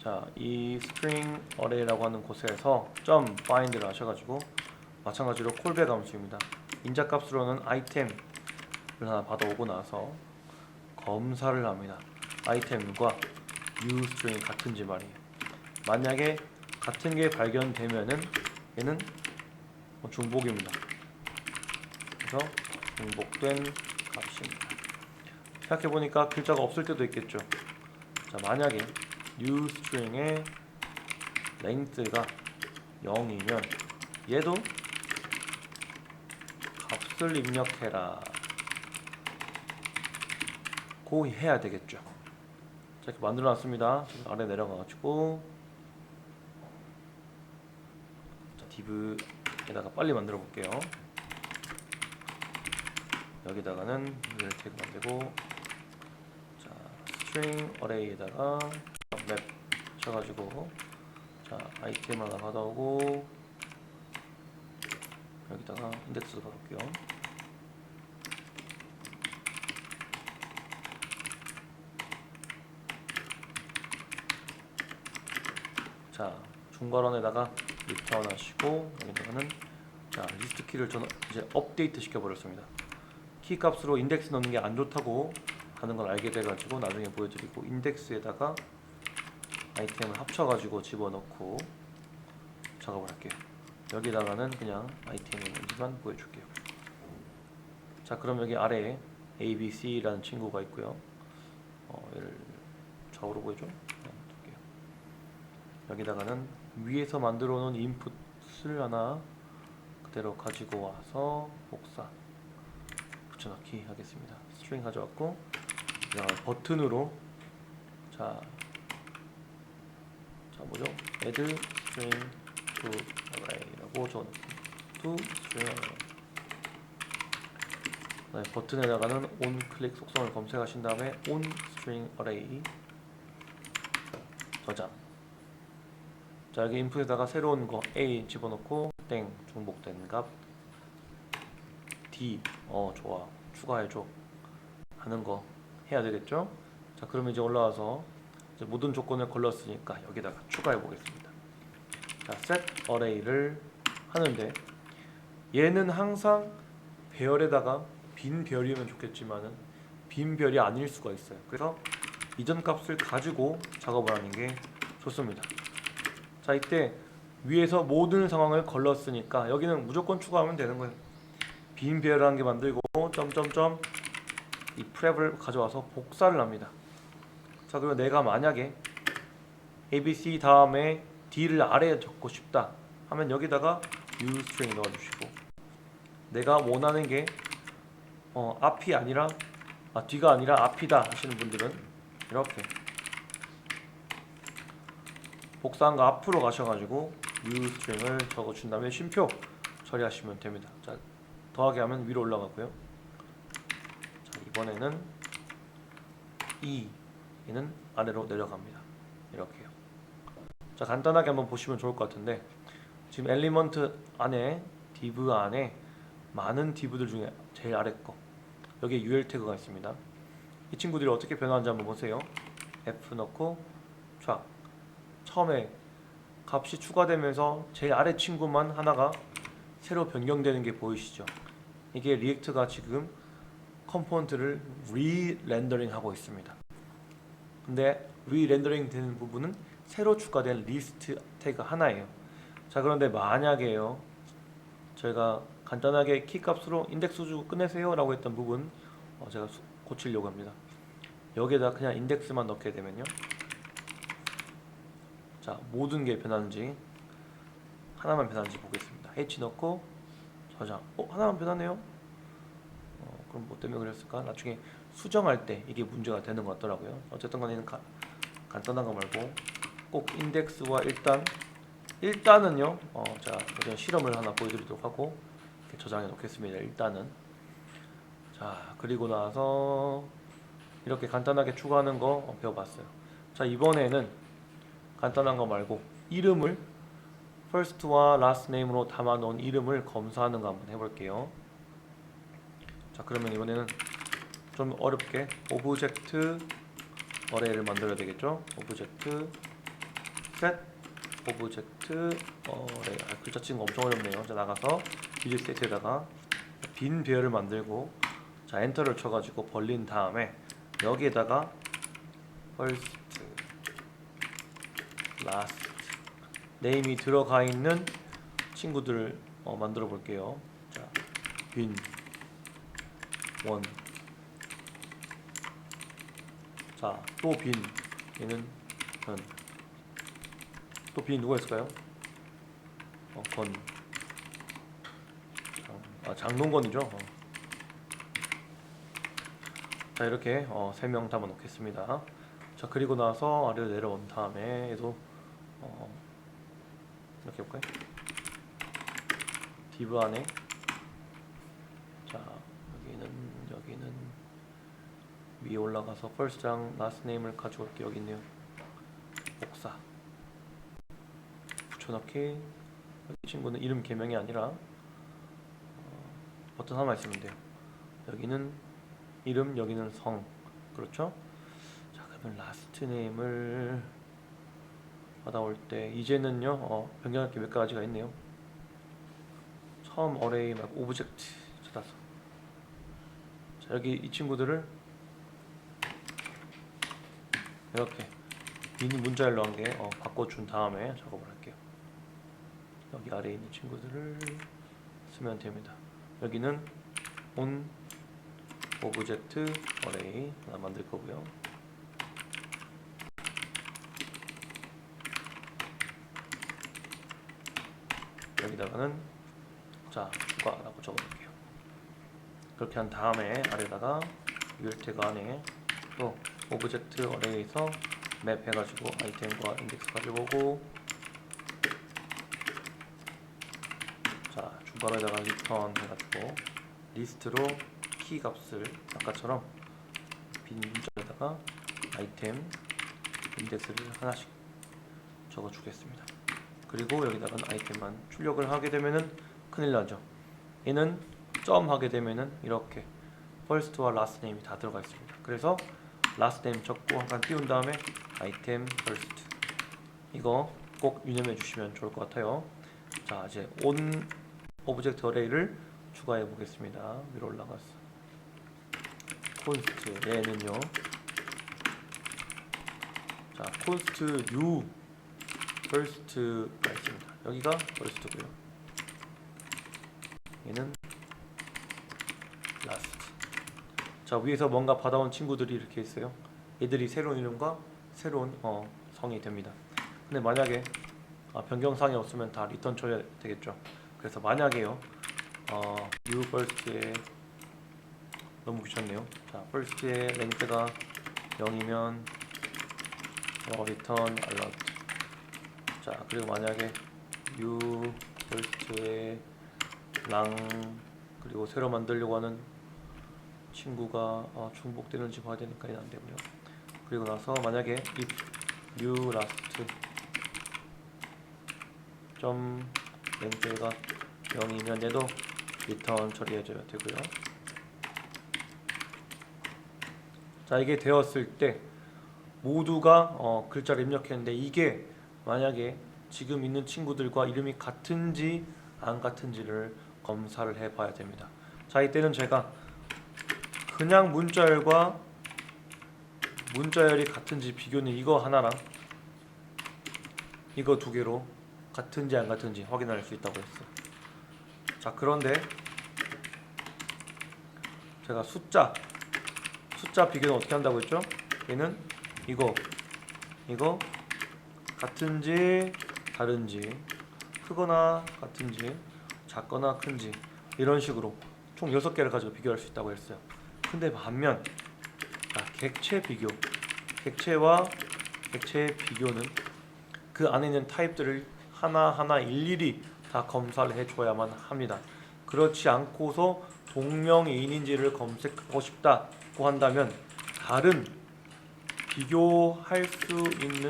자, 이 string array라고 하는 곳에서 .find를 하셔가지고 마찬가지로 콜백 함수입니다. 인자값으로는 아이템을 하나 받아오고 나서 검사를 합니다. 아이템과 new string이 같은지 말이에요. 만약에 같은 게 발견되면은 얘는 중복입니다. 그래서 중복된 값입니다. 생각해보니까 글자가 없을 때도 있겠죠. 자, 만약에 new string의 length가 0이면 얘도 값을 입력해라 고 해야 되겠죠. 자, 이렇게 만들어 놨습니다. 아래 내려가가지고 자, div에다가 빨리 만들어 볼게요. 여기다가는 얘를 태그 만들고, 자, string array에다가 맵 쳐가지고, 자, 아이템 하나 받아오고, 여기다가 인덱스도 받을게요. 자, 중괄원에다가 리턴 하시고, 여기다가는 자, 리스트 키를 저는 이제 업데이트 시켜버렸습니다. 키 값으로 인덱스 넣는 게 안 좋다고 하는 걸 알게 돼가지고 나중에 보여드리고, 인덱스에다가 아이템을 합쳐가지고 집어넣고 작업을 할게요. 여기다가는 그냥 아이템이 있는지만 보여줄게요. 자, 그럼 여기 아래에 ABC라는 친구가 있고요. 얘를 좌우로 보여줘. 여기다가는 위에서 만들어 놓은 인풋을 하나 그대로 가지고 와서 복사 붙여넣기 하겠습니다. 스트링 가져왔고, 버튼으로 자 뭐죠? add string to array라고 적어놓습니다. to string array. 버튼에다가는 on 클릭 속성을 검색하신 다음에 on string array 저장. 자, 여기 인풋에다가 새로운 거 A 집어넣고 땡 중복된 값 D 좋아 추가해줘 하는 거 해야 되겠죠. 자, 그러면 이제 올라와서 이제 모든 조건을 걸렀으니까 여기다가 추가해 보겠습니다. 자, set array를 하는데 얘는 항상 배열에다가 빈 별이면 좋겠지만은 빈 별이 아닐 수가 있어요. 그래서 이전 값을 가지고 작업을 하는 게 좋습니다. 자, 이때 위에서 모든 상황을 걸렀으니까 여기는 무조건 추가하면 되는 거예요. 빈 배열을 한 개 만들고 점점점 이 prep을 가져와서 복사를 합니다. 자, 그리고 내가 만약에 ABC 다음에 D를 아래에 적고 싶다 하면 여기다가 uString 넣어주시고, 내가 원하는 게 앞이 아니라 뒤가 아니라 앞이다 하시는 분들은 이렇게 복사한 거 앞으로 가셔가지고 new string을 적어준 다음에 쉼표 처리하시면 됩니다. 자, 더하기 하면 위로 올라가고요. 자, 이번에는 얘는 아래로 내려갑니다. 이렇게요. 자, 간단하게 한번 보시면 좋을 것 같은데, 지금 엘리먼트 안에 div 안에 많은 div들 중에 제일 아래 거 여기에 ul 태그가 있습니다. 이 친구들이 어떻게 변하는지 한번 보세요. F 넣고 쫙 처음에 값이 추가되면서 제일 아래 친구만 하나가 새로 변경되는 게 보이시죠? 이게 리액트가 지금 컴포넌트를 리렌더링 하고 있습니다. 근데 리렌더링 되는 부분은 새로 추가된 리스트 태그 하나예요. 자, 그런데 만약에요, 저희가 간단하게 키 값으로 인덱스 주고 끝내세요 라고 했던 부분 제가 고치려고 합니다. 여기에다 그냥 인덱스만 넣게 되면요, 자, 모든 게 변하는지 하나만 변하는지 보겠습니다. h 넣고 저장. 하나만 변하네요. 그럼 뭐 때문에 그랬을까? 나중에 수정할 때 이게 문제가 되는 것 같더라고요. 어쨌든 간에 간단한 거 말고 꼭 인덱스와 일단은요, 자, 일단 실험을 하나 보여드리도록 하고 이렇게 저장해 놓겠습니다. 일단은. 자, 그리고 나서 이렇게 간단하게 추가하는 거 배워봤어요. 자, 이번에는 간단한 거 말고 이름을 first와 last name으로 담아 놓은 이름을 검사하는 거 한번 해볼게요. 자, 그러면 이번에는 좀 어렵게 오브젝트 어레이를 만들어야 되겠죠. 오브젝트 set 오브젝트 어레이. 글자 치는 거 엄청 어렵네요. 자, 나가서 뮤직 세트에다가 빈 배열을 만들고, 자, 엔터를 쳐가지고 벌린 다음에 여기에다가 first, last name이 들어가 있는 친구들을 만들어 볼게요. 자, 빈 원. 자, 또 빈. 얘는 건. 또 빈 누가 있을까요? 건. 장동건이죠. 자, 이렇게 3명 담아 놓겠습니다. 자, 그리고 나서 아래로 내려온 다음에 얘도 이렇게 해볼까요? div 안에, 자, 여기는 위에 올라가서 first랑 last name을 가지고 올게요. 여기 있네요. 복사 붙여넣기. 이 친구는 이름 개명이 아니라 버튼 하나 있으면 돼요. 여기는 이름, 여기는 성. 그렇죠? 자, 그러면 last name을 받아올 때 이제는요, 변경할 게 몇 가지가 있네요. 처음 어레이 말고 오브젝트 찾아서, 자, 여기 이 친구들을 이렇게 빈 문자열로 한 개 바꿔준 다음에 작업을 할게요. 여기 아래에 있는 친구들을 쓰면 됩니다. 여기는 on 오브젝트 어레이 하나 만들 거고요. 여기다가는 자, 추가라고 적어볼게요. 그렇게 한 다음에 아래다가 ul 태그 안에 또 오브젝트 어레이에서 맵 해가지고 아이템과 인덱스 가져오고, 자, 중괄호에다가 리턴 해가지고 리스트로 키 값을 아까처럼 빈 문자에다가 아이템 인덱스를 하나씩 적어주겠습니다. 그리고 여기다가는 아이템만 출력을 하게 되면은 큰일 나죠. 얘는 점 하게 되면은 이렇게 first와 last name이 다 들어가 있습니다. 그래서 last name 적고 한칸 띄운 다음에 아이템 first, 이거 꼭 유념해 주시면 좋을 것 같아요. 자, 이제 on 오브젝트 어레이를 추가해 보겠습니다. 위로 올라갔어. const 얘는요, 자, const new first가 있습니다. 여기가 first고요. 얘는 last. 자, 위에서 뭔가 받아온 친구들이 이렇게 있어요. 얘들이 새로운 이름과 새로운 성이 됩니다. 근데 만약에 변경사항이 없으면 다 리턴 쳐야 되겠죠. 그래서 만약에요, new first에 너무 귀찮네요. 자, first의 랭크가 0이면 return alert. 자 그리고 만약에 U first에 랑 그리고 새로 만들려고 하는 친구가 중복되는지 봐야 되니까 이는 안 되고요. 그리고 나서 만약에 if new last 점 렌즈가 0이면 얘도 리턴 처리해줘야 되고요. 자 이게 되었을 때 모두가 글자를 입력했는데 이게 만약에 지금 있는 친구들과 이름이 같은지 안 같은지를 검사를 해봐야 됩니다. 자 이때는 제가 그냥 문자열과 문자열이 같은지 비교는 이거 하나랑 이거 두 개로 같은지 안 같은지 확인할 수 있다고 했어요. 자 그런데 제가 숫자 비교는 어떻게 한다고 했죠? 얘는 이거 같은지 다른지 크거나 같은지 작거나 큰지 이런 식으로 총 6개를 가지고 비교할 수 있다고 했어요. 근데 반면 객체 비교, 객체와 객체의 비교는 그 안에 있는 타입들을 하나하나 일일이 다 검사를 해줘야만 합니다. 그렇지 않고서 동명이인인지를 검색하고 싶다고 한다면 다른 비교할 수 있는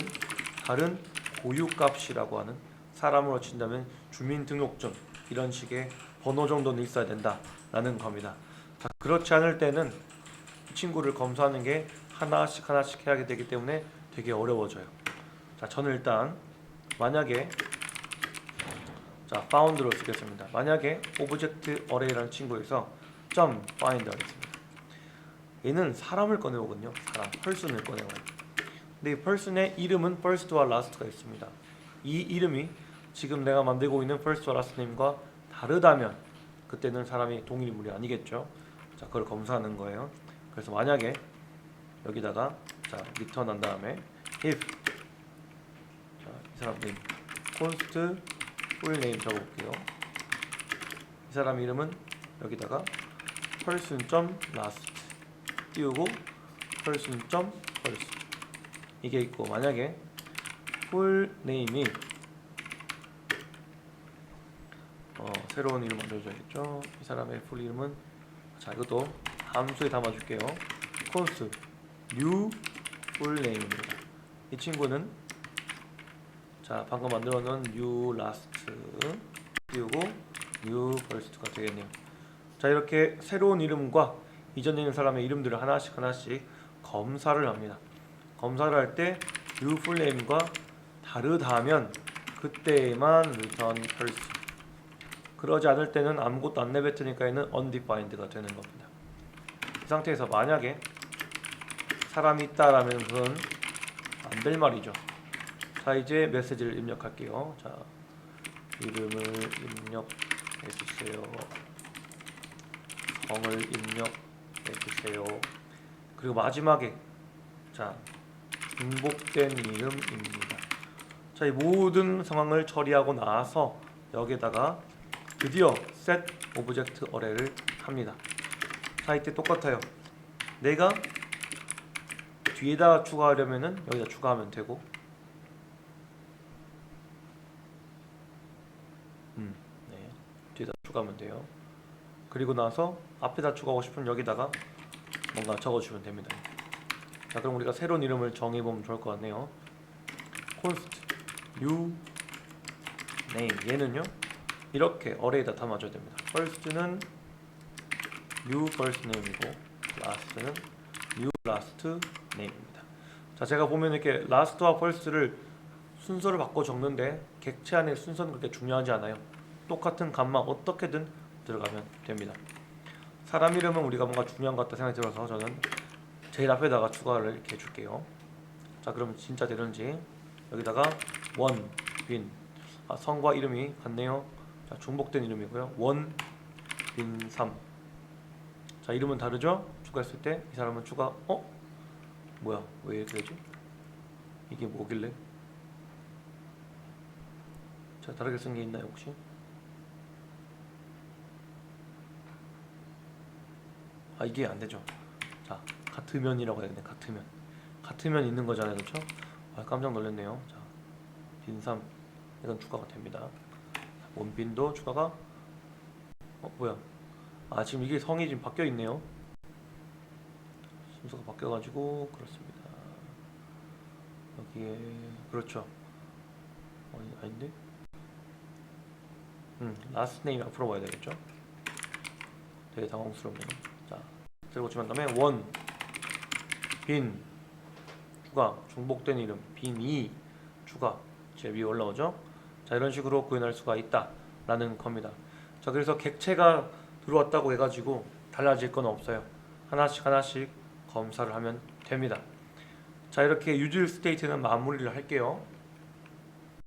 다른 고유값이라고 하는 사람으로 친다면 주민등록증 이런 식의 번호 정도는 있어야 된다라는 겁니다. 자, 그렇지 않을 때는 이 친구를 검사하는 게 하나씩 해야 되기 때문에 되게 어려워져요. 자, 저는 일단 만약에 found로 쓰겠습니다. 만약에 오브젝트 어레이라는 친구에서 .find 하겠습니다. 얘는 사람을 꺼내오거든요. 사람, person을 꺼내와요. 근데 이 person의 이름은 first와 last가 있습니다. 이 이름이 지금 내가 만들고 있는 first와 last name과 다르다면 그때는 사람이 동일 인물이 아니겠죠. 자, 그걸 검사하는 거예요. 그래서 만약에 여기다가 return 한 다음에 if 이 사람 name const full name 적어볼게요. 이 사람 이름은 여기다가 person.last 띄우고 person.first 이게 있고 만약에 full name이 새로운 이름 만들어줘야겠죠. 이 사람의 full 이름은 이것도 함수에 담아줄게요. const new full name입니다. 이 친구는 방금 만들어 놓은 new last 띄우고 new first가 되겠네요. 자 이렇게 새로운 이름과 이전에 있는 사람의 이름들을 하나씩 검사를 합니다. 검사를 할 때 new full name과 다르다면 그때만 return false. 그러지 않을 때는 아무것도 안 내뱉으니까 얘는 undefined가 되는 겁니다. 이 상태에서 만약에 사람이 있다라면 그건 안 될 말이죠. 자 이제 메시지를 입력할게요. 자 이름을 입력해주세요. 성을 입력해주세요. 그리고 마지막에 중복된 이름입니다. 자 이 모든 상황을 처리하고 나서 여기에다가 드디어 set object array를 합니다. 자 이때 똑같아요. 내가 뒤에다 추가하려면은 여기다 추가하면 되고 뒤에다 추가하면 돼요. 그리고 나서 앞에다 추가하고 싶으면 여기다가 뭔가 적어주면 됩니다. 자 그럼 우리가 새로운 이름을 정해보면 좋을 것 같네요. const new name 얘는요 이렇게 어레이에다 담아줘야 됩니다. first는 new first name이고 last는 new last name입니다. 자 제가 보면 이렇게 last와 first를 순서를 바꿔 적는데 객체 안의 순서는 그렇게 중요하지 않아요. 똑같은 값만 어떻게든 들어가면 됩니다. 사람 이름은 우리가 뭔가 중요한 것 같다 생각이 들어서 저는 제일 앞에다가 추가를 이렇게 해줄게요. 자 그럼 진짜 되는지 여기다가 원, 빈 성과 이름이 같네요. 자 중복된 이름이고요. 원, 빈, 3. 자 이름은 다르죠? 추가했을 때 이 사람은 추가 뭐야 왜 이렇게 되지? 이게 뭐길래? 자 다르게 쓴 게 있나요 혹시? 이게 안 되죠. 자 같으면이라고 해야 되네. 같으면 있는 거잖아요, 그렇죠? 깜짝 놀랐네요. 자 빈3 이건 추가가 됩니다. 원빈도 추가가 뭐야? 지금 이게 성이 지금 바뀌어 있네요. 순서가 바뀌어가지고 그렇습니다. 여기에 그렇죠. 아닌데? last name 앞으로 와야 되겠죠? 되게 당황스럽네요. 자, 들고 치면 다음에 원, 빈, 추가, 중복된 이름, 빈이, 추가, 제 위에 올라오죠? 자, 이런 식으로 구현할 수가 있다라는 겁니다. 자, 그래서 객체가 들어왔다고 해가지고 달라질 건 없어요. 하나씩 하나씩 검사를 하면 됩니다. 자, 이렇게 유즈 스테이트는 마무리를 할게요.